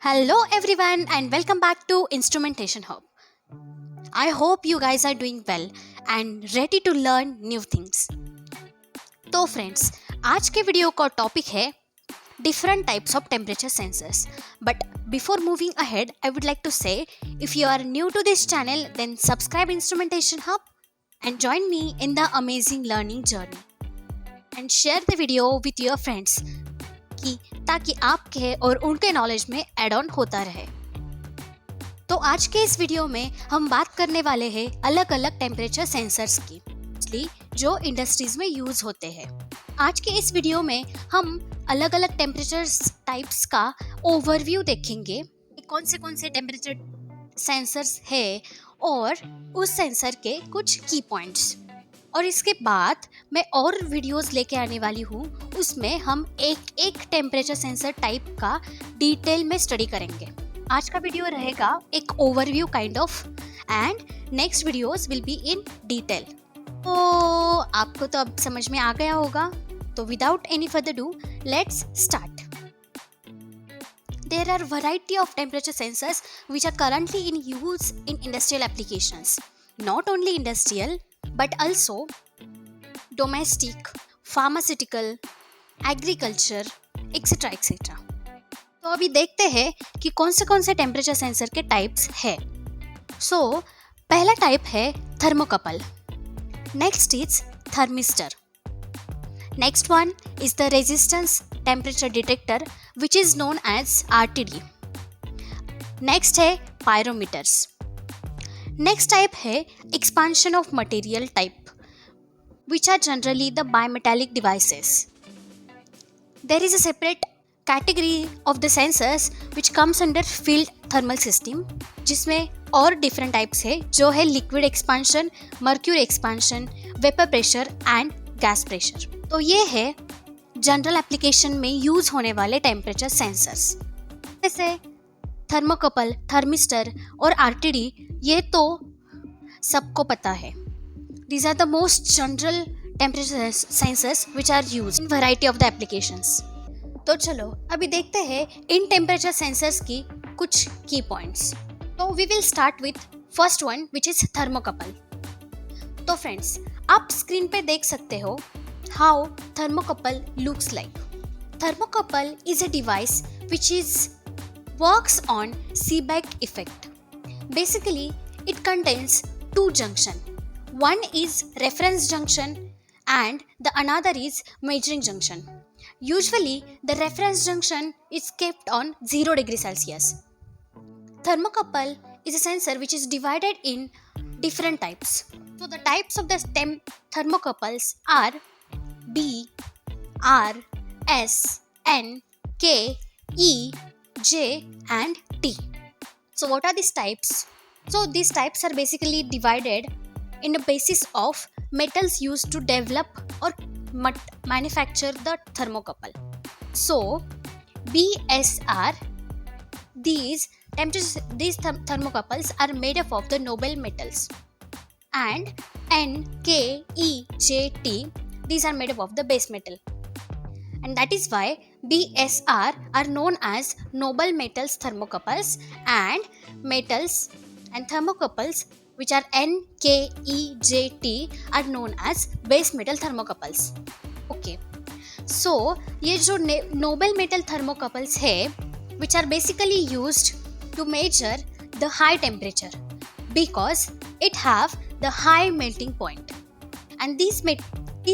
Hello everyone and welcome back to Instrumentation Hub. I hope you guys are doing well and ready to learn new things. तो friends, आज के video का topic है different types of temperature sensors. But before moving ahead, I would like to say if you are new to this channel then subscribe Instrumentation Hub and join me in the amazing learning journey. And share the video with your friends ताकि आपके और उनके knowledge में add on होता रहे। तो आज के इस वीडियो में हम बात करने वाले हैं अलग अलग टेम्परेचर सेंसर्स की जो इंडस्ट्रीज में यूज होते हैं। आज के इस वीडियो में हम अलग अलग टेम्परेचर टाइप्स का ओवरव्यू देखेंगे, कौन से टेम्परेचर सेंसर्स है और उस सेंसर के कुछ की पॉइंट्स। और इसके बाद मैं और वीडियोस लेके आने वाली हूँ, उसमें हम एक टेम्परेचर सेंसर टाइप का डिटेल में स्टडी करेंगे। आज का वीडियो रहेगा एक overview kind of and next videos will be in detail. तो आपको तो अब समझ में आ गया होगा, तो without any further do let's start. There are variety of temperature sensors which are currently in use in industrial applications. Not only industrial but also domestic, pharmaceutical, agriculture, etc. etc. तो अभी देखते हैं कि कौन से टेम्परेचर सेंसर के types है। सो पहला टाइप है thermocouple, next is thermistor, next one is the resistance temperature detector which is known as RTD, next है पायरोमीटर्स, नेक्स्ट टाइप है expansion of material type which are generally the bimetallic devices. There is a separate category of the sensors which comes under field thermal system, जिसमें और different types है जो है liquid expansion, mercury expansion, vapor pressure and gas pressure. तो ये है general application में use होने वाले टेम्परेचर सेंसर्स। जैसे थर्मोकपल, थर्मिस्टर और RTD ये तो सबको पता है। These are the most general temperature sensors which are used in variety of the applications. तो चलो अभी देखते हैं इन टेम्परेचर सेंसर्स की कुछ की पॉइंट्स। तो we will start with first one which is thermocouple. तो फ्रेंड्स, आप स्क्रीन पे देख सकते हो how thermocouple looks like. Thermocouple is a device which works on Seebeck effect. Basically, it contains two junctions. One is reference junction and the another is measuring junction. Usually the reference junction is kept on 0 degrees Celsius. Thermocouple is a sensor which is divided in different types. So the types of the thermocouples are B, R, S, N, K, E, J and T. So what are these types? So these types are basically divided in the basis of metals used to develop or manufacture the thermocouple. So BSR, these thermocouples are made up of the noble metals, and N, K, E, J, T, these are made up of the base metal, and that is why BSR are known as noble metals thermocouples, and metals and thermocouples which are N, K, E, J, T are known as base metal thermocouples. Okay, so ये जो noble metal thermocouples है which are basically used to measure the high temperature because it have the high melting point, and these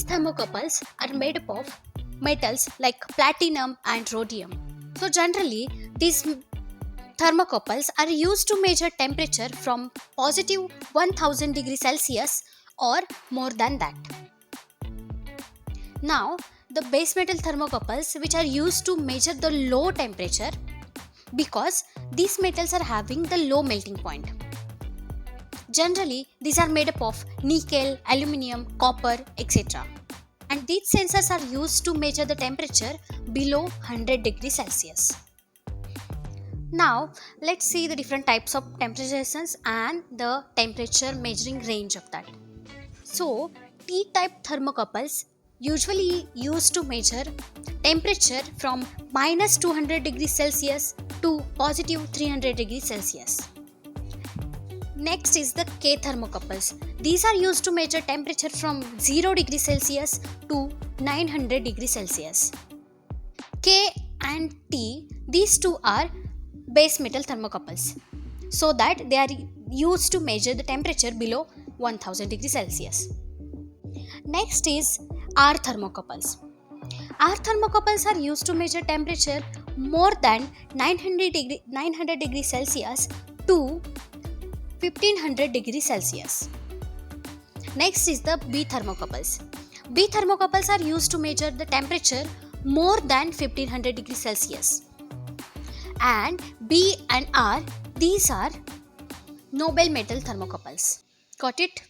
thermocouples are made up of metals like platinum and rhodium. So generally these thermocouples are used to measure temperature from positive 1000 degrees Celsius or more than that. Now, the base metal thermocouples which are used to measure the low temperature because these metals are having the low melting point. Generally, these are made up of nickel, aluminium, copper, etc. And these sensors are used to measure the temperature below 100 degrees Celsius. Now, let's see the different types of temperature sensors and the temperature measuring range of that. So, T-type thermocouples usually used to measure temperature from minus 200 degrees Celsius to positive 300 degrees Celsius. Next is the K thermocouples. These are used to measure temperature from 0 degrees Celsius to 900 degrees Celsius. K and T, these two are base metal thermocouples, so that they are used to measure the temperature below 1000 degrees Celsius. Next is R thermocouples. R thermocouples are used to measure temperature more than 900 degrees Celsius to 1500 degrees Celsius. Next is the B thermocouples. B thermocouples are used to measure the temperature more than 1500 degrees Celsius. And B and R, these are noble metal thermocouples. Got it?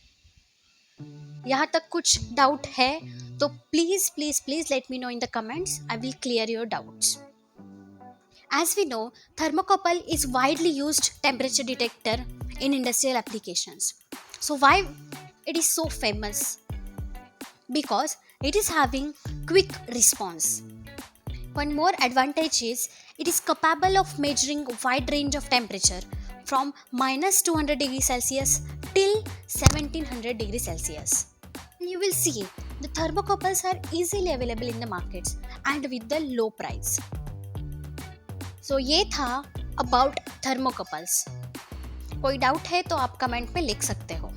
यहाँ तक कुछ doubt है तो please let me know in the comments. I will clear your doubts. As we know, thermocouple is widely used temperature detector in industrial applications. So why it is so famous? Because it is having quick response. One more advantage is it is capable of measuring a wide range of temperature from minus 200 degrees Celsius till 1700 degrees Celsius. And you will see the thermocouples are easily available in the markets and with the low price. So ये था about thermocouples. कोई doubt है तो आप comment में लिख सकते हो.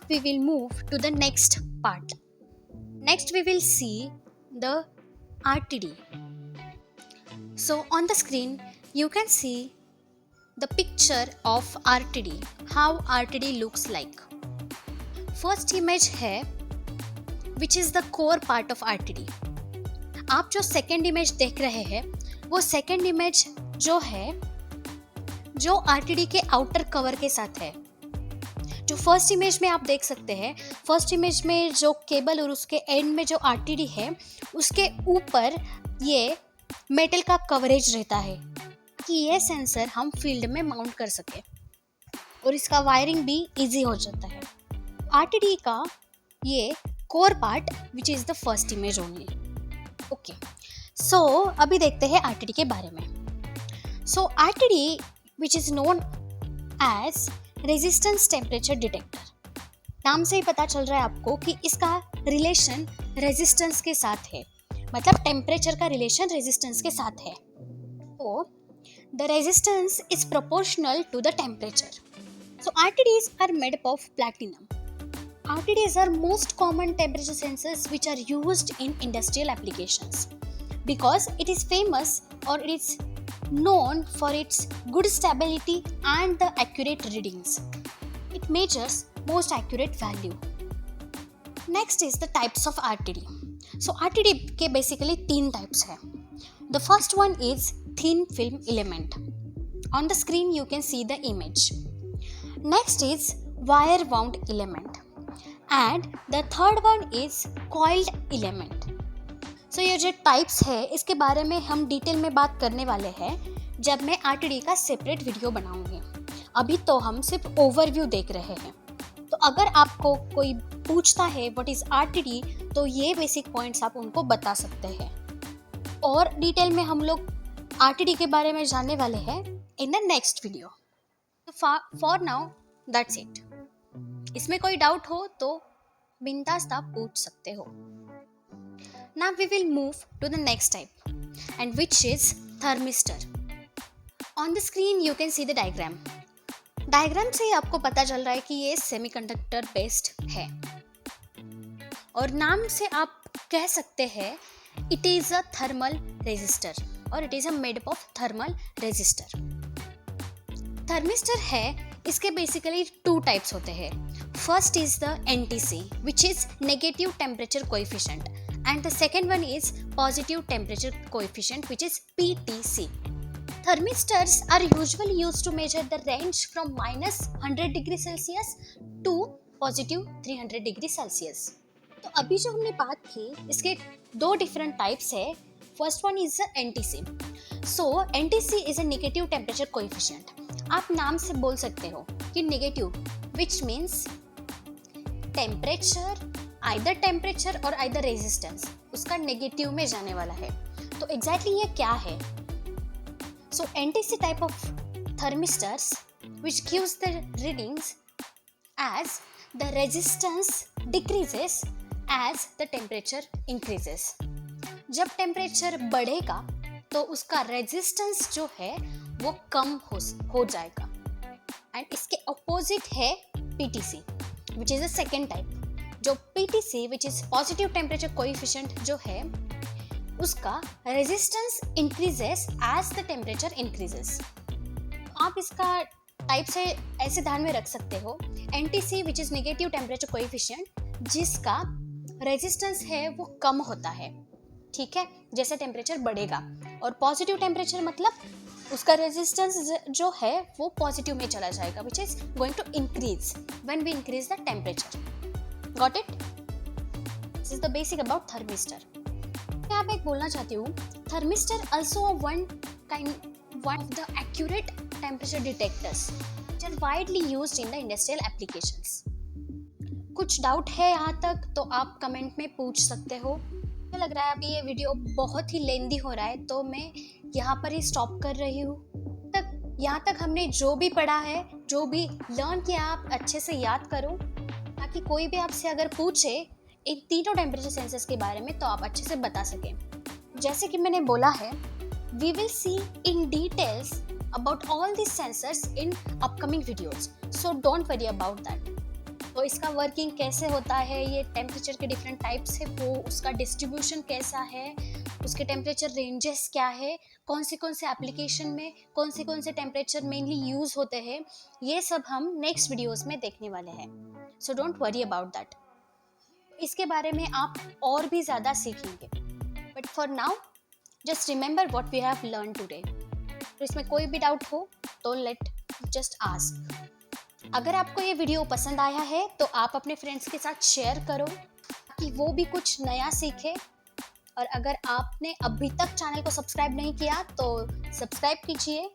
We will move to the next part. Next we will see the RTD. So on the screen you can see the picture of RTD, how RTD looks like. First image है which is the core part of RTD. आप जो second image देख रहे हैं वो second image जो है जो RTD के outer cover के साथ है. जो फर्स्ट इमेज में आप देख सकते हैं, फर्स्ट इमेज में जो केबल और उसके एंड में जो RTD है उसके ऊपर ये मेटल का कवरेज रहता है कि ये सेंसर हम फील्ड में माउंट कर सके और इसका वायरिंग भी इजी हो जाता है. RTD का ये core part which is the first image only. Okay, so अभी देखते हैं RTD के बारे में. So RTD which is known as resistance temperature detector. नाम से ही पता चल रहा है आपको कि इसका रिलेशन रेजिस्टेंस के साथ है, मतलब टेम्परेचर का रिलेशन रेजिस्टेंस के साथ है. तो the resistance is proportional to the temperature. So RTDs are made up of platinum. RTDs are most common temperature sensors which are used in industrial applications because it is famous or it is known for its good stability and the accurate readings. It measures most accurate value. Next is the types of RTD. So RTD के basically 3 types है. The first one is thin film element. On the screen you can see the image. Next is wire wound element and the third one is coiled element. So ये जो types है इसके बारे में हम detail में बात करने वाले हैं जब मैं RTD का सेपरेट वीडियो बनाऊंगी. अभी तो हम सिर्फ ओवरव्यू देख रहे हैं. तो अगर आपको कोई पूछता है व्हाट इज RTD तो ये बेसिक पॉइंट्स आप उनको बता सकते हैं और डिटेल में हम लोग RTD के बारे में जानने वाले हैं in the next video. For now that's it. इसमें कोई डाउट हो तो बिंदास आप पूछ सकते हो. Now we will move to the next type and which is thermistor. On the screen you can see the diagram. Diagram से ही आपको पता चल रहा है कि ये सेमीकंडक्टर बेस्ड है और नाम से आप कह सकते हैं it is a thermal resistor और it is a made up of thermal resistor. Thermistor है इसके बेसिकली 2 टाइप्स होते हैं. First is the NTC which is negative temperature coefficient and the second one is positive temperature coefficient which is PTC. Thermistors are usually used to measure the range from minus 100 degrees Celsius to positive 300 degrees Celsius. तो अभी जो हमने बात की इसके 2 different types है. First one is NTC. So NTC is a negative temperature coefficient. आप नाम से बोल सकते हो कि negative which means temperature, either temperature और आइदर रेजिस्टेंस उसका नेगेटिव में जाने वाला है. तो एग्जैक्टली ये क्या है? So NTC type of thermistors which gives the readings as the resistance decreases as the temperature increases. जब टेम्परेचर बढ़ेगा तो उसका रेजिस्टेंस जो है वो कम हो जाएगा. एंड इसके अपोजिट है PTC which is a second type. जो PTC which is positive temperature coefficient जो है उसका resistance increases as the temperature increases. आप इसका टाइप से ऐसे ध्यान में रख सकते हो. NTC which is negative temperature coefficient जिसका रेजिस्टेंस है वो कम होता है, ठीक है, जैसे टेम्परेचर बढ़ेगा. और पॉजिटिव टेम्परेचर मतलब उसका रेजिस्टेंस जो है वो पॉजिटिव में चला जाएगा which is going to increase when we increase the temperature. Got it? This is the basic about thermistor. मैं आप एक बोलना चाहती हूँ, thermistor also one of the accurate temperature detectors which are widely used in the industrial applications. कुछ doubt है यहाँ तक तो आप कमेंट में पूछ सकते हो. मुझे लग रहा है अभी ये वीडियो बहुत ही लेंदी हो रहा है तो मैं यहाँ पर ही स्टॉप कर रही हूँ. यहाँ तक हमने जो भी पढ़ा है, जो भी लर्न किया, आप अच्छे से याद करो ताकि कोई भी आपसे अगर पूछे इन तीनों टेम्परेचर सेंसर्स के बारे में तो आप अच्छे से बता सकें. जैसे कि मैंने बोला है, we will see in details about all these sensors in upcoming videos, so don't worry about that. तो इसका वर्किंग कैसे होता है, ये टेम्परेचर के डिफरेंट टाइप्स है वो, उसका डिस्ट्रीब्यूशन कैसा है, उसके टेम्परेचर रेंजेस क्या है, कौन से एप्लीकेशन में कौन से टेम्परेचर मेनली यूज़ होते हैं, ये सब हम नेक्स्ट वीडियोस में देखने वाले हैं. So don't worry about that. इसके बारे में आप और भी ज़्यादा सीखेंगे. But for now just remember what we have learn today. तो इसमें कोई भी डाउट हो तो लेट जस्ट आस्क. अगर आपको ये वीडियो पसंद आया है तो आप अपने फ्रेंड्स के साथ शेयर करो ताकि वो भी कुछ नया सीखे. और अगर आपने अभी तक चैनल को सब्सक्राइब नहीं किया तो सब्सक्राइब कीजिए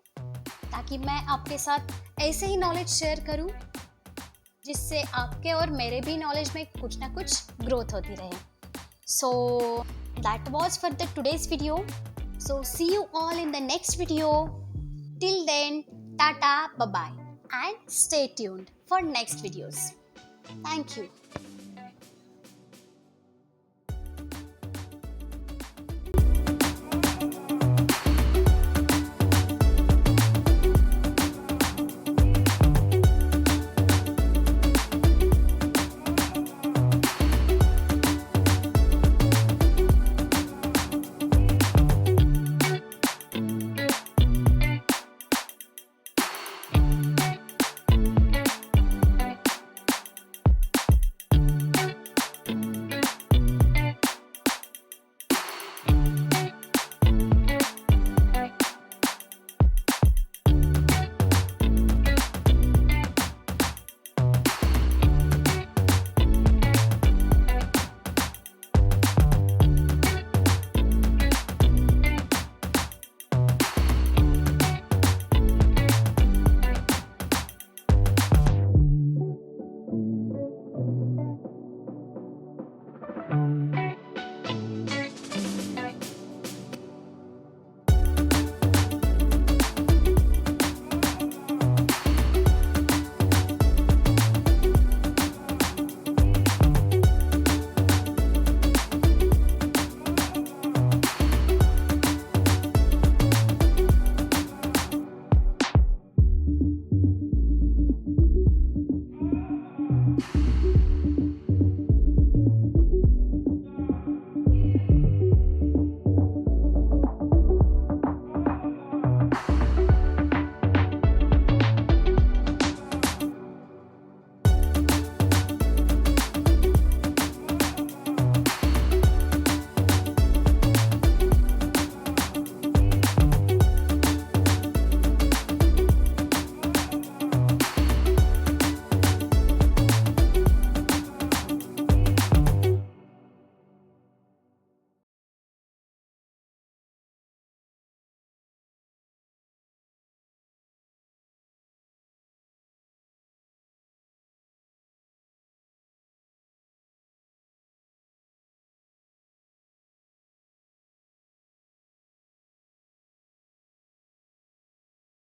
ताकि मैं आपके साथ ऐसे ही नॉलेज शेयर करूं जिससे आपके और मेरे भी नॉलेज में कुछ ना कुछ ग्रोथ होती रहे. So that was for the today's video. So see you all in the next video. Till then, tata, bye bye and stay tuned for next videos. Thank you.